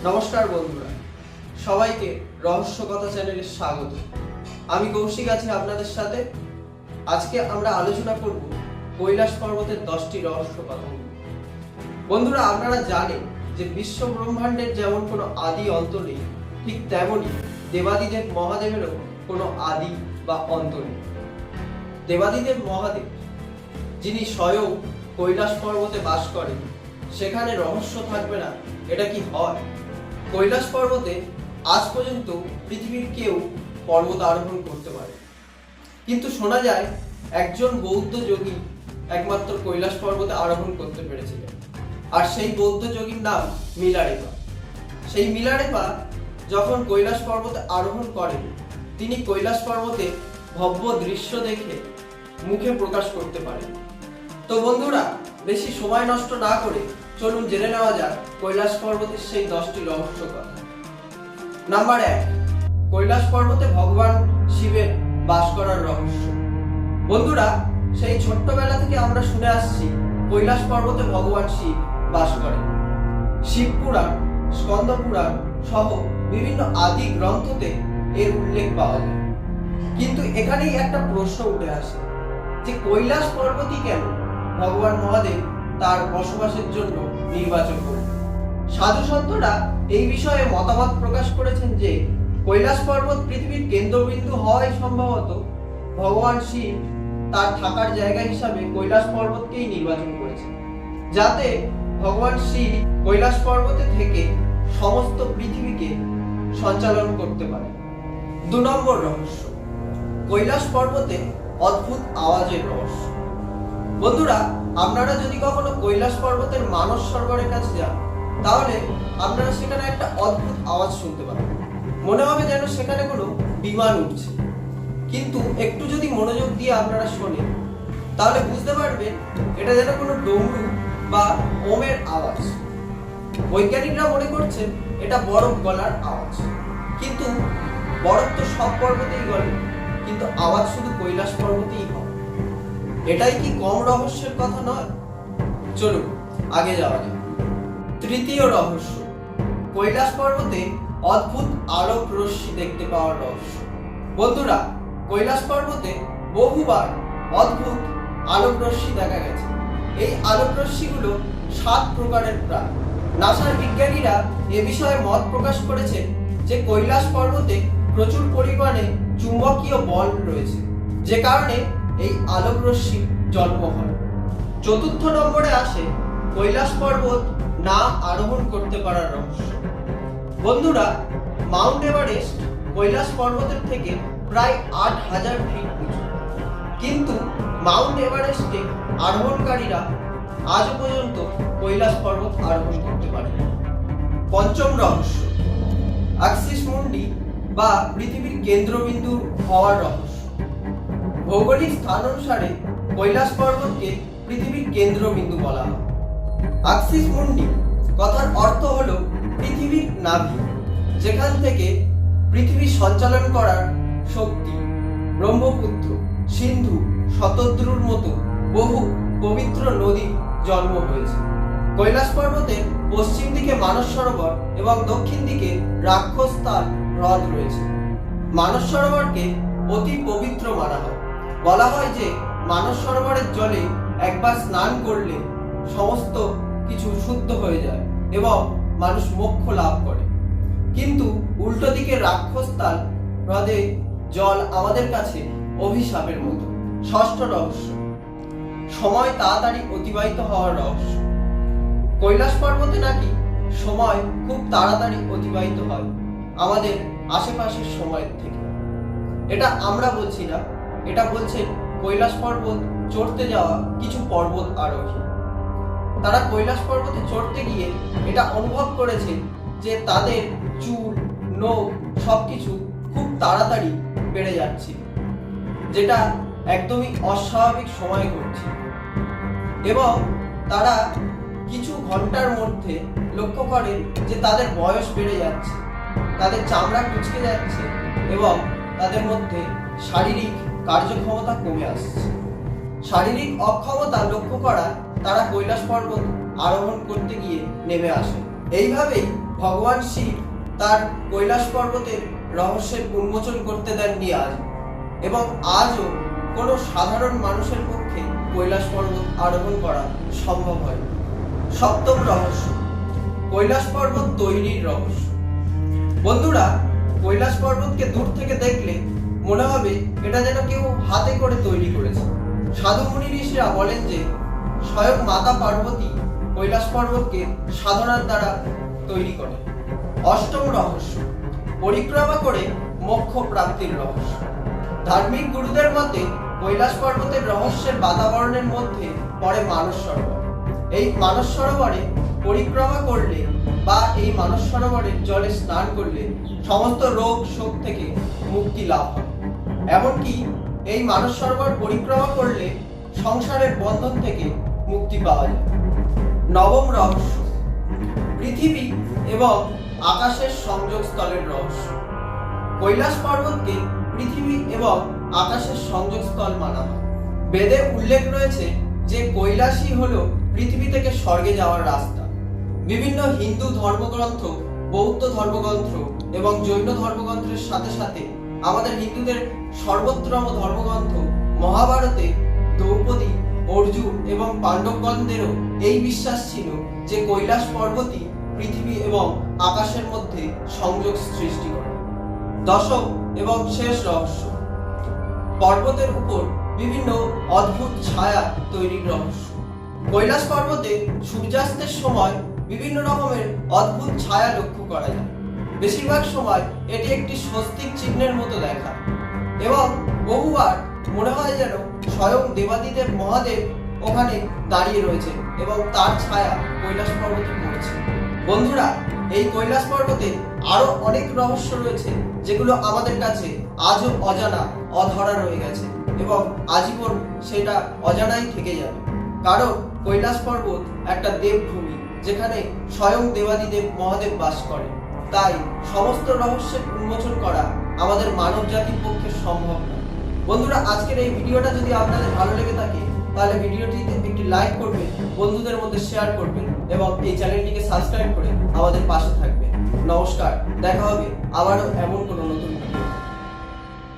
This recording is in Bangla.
নমস্কার বন্ধুরা, সবাইকে রহস্য কথা চ্যানেলে স্বাগত। আমি কৌশিক আছি আপনাদের সাথে। আজকে আমরা আলোচনা করব কৈলাস পর্বতের 10টি রহস্য কথা। বন্ধুরা, আপনারা জানেন যে বিশ্ব ব্রহ্মাণ্ডের যেমন কোনো আদি অন্ত নেই, ঠিক তেমনি দেবাদিদেব মহাদেবেরও কোনো আদি বা অন্ত নেই। দেবাদিদেব মহাদেব, যিনি স্বয়ং কৈলাস পর্বতে বাস করেন, সেখানে রহস্য থাকবে না এটা কি হয়? কৈলাস পর্বতে আজ পর্যন্ত পৃথিবীর কেউ পর্বত আরোহণ করতে পারে, কিন্তু শোনা যায় একজন বৌদ্ধ যোগী একমাত্র কৈলাস পর্বতে আরোহণ করতে পেরেছিলেন, আর সেই বৌদ্ধ যোগীর নাম মিলারেপা। সেই মিলারেপা যখন কৈলাস পর্বতে আরোহণ করেন, তিনি কৈলাস পর্বতে ভব্য দৃশ্য দেখে মুখে প্রকাশ করতে পারেন। তো বন্ধুরা, বেশি সময় নষ্ট না করে চলুন জেনে নেওয়া যাক কৈলাস পর্বতের সেই 10টি রহস্য কথা। নাম্বার 1, কৈলাস পর্বতে ভগবান শিবের বাস করার রহস্য। বন্ধুরা, সেই ছোট্টবেলা থেকে আমরা শুনে আসছি কৈলাস পর্বতে ভগবান শিব বাস করেন। শিব পুরাণ, স্কন্দ পুরাণ সহ বিভিন্ন আদি গ্রন্থতে এর উল্লেখ পাওয়া যায়। কিন্তু এখানেই একটা প্রশ্ন উঠে আসে যে কৈলাস পর্বতই কেন ভগবান মহাদেব তার বসবাসের জন্য নির্বাচন করলেন? সাধু সন্তরা এই বিষয়ে মতামত প্রকাশ করেছেন যে কৈলাস পর্বত পৃথিবীর কেন্দ্রবিন্দু হওয়াই সম্ভবত ভগবান শিব তার থাকার জায়গা হিসাবে কৈলাস পর্বতকেই নির্বাচন করেছেন, যাতে ভগবান শিব কৈলাস পর্বতে থেকে সমস্ত পৃথিবীকে সঞ্চালন করতে পারে। 2 নম্বর রহস্য, কৈলাস পর্বতে অদ্ভুত আওয়াজের রহস্য। বন্ধুরা, আপনারা যদি কখনো কৈলাস পর্বতের মানস সরোবরের কাছে যান, তাহলে আপনারা সেখানে একটা অদ্ভুত আওয়াজ শুনতে পাবেন। মনে হবে যেন সেখানে কোনো বিমান উঠছে, কিন্তু একটু যদি মনোযোগ দিয়ে আপনারা শোনেন, তাহলে বুঝতে পারবেন এটা যেন কোনো ডমরু বা ওমের আওয়াজ। বৈজ্ঞানিকরা মনে করছেন এটা বরফ গলার আওয়াজ, কিন্তু বরফ তো সব পর্বতেই গলে, কিন্তু আওয়াজ শুধু কৈলাস পর্বতেই হয়। এটাই কি কম রহস্যের কথা নয়? চলুন আগে যাওয়া যাক। 3য় রহস্য, কৈলাস পর্বতে অদ্ভুত আলোক রশ্মি দেখতে পাওয়ার রহস্য। বন্ধুরা, কৈলাস পর্বতে বহুবার অদ্ভুত আলোক রশ্মি দেখা গেছে। এই আলোক রশ্মিগুলো 7 প্রকারের প্রায়। নাসার বিজ্ঞানীরা এ বিষয়ে মত প্রকাশ করেছেন যে কৈলাস পর্বতে প্রচুর পরিমাণে চুম্বকীয় বল রয়েছে, যে কারণে এই আলোক রশ্মির জন্ম হয়। 4র্থ নম্বরে আসে কৈলাস পর্বত না আরোহণ করতে পারার রহস্য। বন্ধুরা, মাউন্ট এভারেস্ট কৈলাস পর্বতের থেকে প্রায় 8000 ফিট উঁচু, কিন্তু মাউন্ট এভারেস্টে আরোহণকারীরা আজও পর্যন্ত কৈলাস পর্বত আরোহণ করতে পারে। 5ম রহস্য, অ্যাক্সিস মুন্ডি বা পৃথিবীর কেন্দ্রবিন্দু হওয়ার রহস্য। ভৌগোলিক স্থান অনুসারে কৈলাস পর্বতকে পৃথিবীর কেন্দ্রবিন্দু বলা হয়। অ্যাক্সিস মুন্ডি কথার অর্থ হলো পৃথিবীর নাভি, যেখান থেকে পৃথিবী সঞ্চালন করার শক্তি ব্রহ্মপুত্র, সিন্ধু, শতদ্রুর মতো বহু পবিত্র নদীর জন্ম হয়েছে। কৈলাস পর্বতের পশ্চিম দিকে মানস সরোবর এবং দক্ষিণ দিকে রাক্ষসতাল হ্রদ রয়েছে। মানস সরোবরকে অতি পবিত্র মানা হয়। বলা হয় যে মানস সরোবরের জলে একবার স্নান করলে সমস্ত কিছু শুদ্ধ হয়ে যায় এবং মানুষ মোক্ষ লাভ করে। কিন্তু উল্টো দিকে রাক্ষসতাল হ্রদে জল আমাদের কাছে অভিশাপের মতো। 6ষ্ঠ রহস্য, সময় তাড়াতাড়ি অতিবাহিত হওয়ার রহস্য। কৈলাস পর্বতে নাকি সময় খুব তাড়াতাড়ি অতিবাহিত হয় আমাদের আশেপাশের সময়ের থেকে। এটা আমরা বলছি না, এটা বলছেন কৈলাস পর্বত চড়তে যাওয়া কিছু পর্বত আরোহী। তারা কৈলাস পর্বতে চড়তে গিয়ে এটা অনুভব করেছে যে তাদের চুল, নখ সবকিছু খুব তাড়াতাড়ি বেড়ে যাচ্ছে, যেটা একদমই অস্বাভাবিক সময় ঘটছে, এবং তারা কিছু ঘন্টার মধ্যে লক্ষ্য করেন যে তাদের বয়স বেড়ে যাচ্ছে, তাদের চামড়া কুঁচকে যাচ্ছে এবং তাদের মধ্যে শারীরিক কার্যক্ষমতা কমে আসছে। শারীরিক অক্ষমতা লক্ষ্য করা তারা কৈলাস পর্বত আরোহণ করতে গিয়ে নেমে আসে। এইভাবেই ভগবান শিব তার কৈলাস পর্বতের রহস্যের উন্মোচন করতে দেননি আজ, এবং আজও কোনো সাধারণ মানুষের পক্ষে কৈলাস পর্বত আরোহণ করা সম্ভব হয় না। সপ্তম রহস্য, কৈলাস পর্বত তৈরির রহস্য। বন্ধুরা, কৈলাস পর্বতকে দূর থেকে দেখলে মনে হবে এটা যেন কেউ হাতে করে তৈরি করেছে। সাধু মুনি ঋষিরা বলেন যে স্বয়ং মাতা পার্বতী কৈলাস পর্বতকে সাধনার দ্বারা তৈরি করে। অষ্টম রহস্য, পরিক্রমা করে মোক্ষ প্রাপ্তির রহস্য। ধার্মিক গুরুদের মতে কৈলাস পর্বতের রহস্যের বাতাবরণের মধ্যে পড়ে মানস সরোবর। এই মানস সরোবরে পরিক্রমা করলে বা এই মানস সরোবরের জলে স্নান করলে সমস্ত রোগ শোক থেকে মুক্তি লাভ হয়। এমনকি এই মানস সরোবর পরিক্রমা করলে সংসারের বন্ধন থেকে মুক্তি পাওয়া যায়। নবম রহস্য, পৃথিবী এবং আকাশের সংযোগস্থলের রহস্য। কৈলাস পর্বতকে পৃথিবী এবং আকাশের সংযোগস্থল মানা হয়। বেদে উল্লেখ রয়েছে যে কৈলাসই হলো পৃথিবী থেকে স্বর্গে যাওয়ার রাস্তা। বিভিন্ন হিন্দু ধর্মগ্রন্থ, বৌদ্ধ ধর্মগ্রন্থ এবং জৈন ধর্মগ্রন্থের সাথে সাথে আমাদের হিন্দুদের সর্বোত্তম ধর্মগ্রন্থ মহাভারতে দ্রৌপদী, অর্জুন এবং পাণ্ডবগণদেরও এই বিশ্বাস ছিল যে কৈলাস পর্বতই পৃথিবী এবং আকাশের মধ্যে সংযোগ সৃষ্টি করে। দশম এবং শেষ রহস্য, পর্বতের উপর বিভিন্ন অদ্ভুত ছায়া তৈরির রহস্য। কৈলাস পর্বতে সূর্যাস্তের সময় বিভিন্ন রকমের অদ্ভুত ছায়া লক্ষ্য করা যায়। বেশিরভাগ সময় এটি একটি স্বস্তিক চিহ্নের মতো দেখায় এবং বহুবার মনে হয় যেন স্বয়ং দেবাদিদেব মহাদেব ওখানে দাঁড়িয়ে রয়েছে এবং তার ছায়া কৈলাস পর্বতে পড়ছে। বন্ধুরা, এই কৈলাস পর্বতে আরো অনেক রহস্য রয়েছে যেগুলো আমাদের কাছে আজও অজানা, অধরা রয়ে গেছে এবং আজীবন সেটা অজানাই থেকে যাবে। কারণ কৈলাস পর্বত একটা দেবভূমি, যেখানে স্বয়ং দেবাদিদেব মহাদেব বাস করে। তাই সমস্ত রহস্যের উন্মোচন করা আমাদের মানব জাতির পক্ষে সম্ভব নয়। বন্ধুরা, আজকের এই ভিডিওটা যদি আপনাদের ভালো লেগে থাকে তাহলে ভিডিওটিতে একটি লাইক করবেন, বন্ধুদের মধ্যে শেয়ার করবেন এবং এই চ্যানেলটিকে সাবস্ক্রাইব করে আমাদের পাশে থাকবেন। নমস্কার, দেখা হবে আবারও এমন কোনো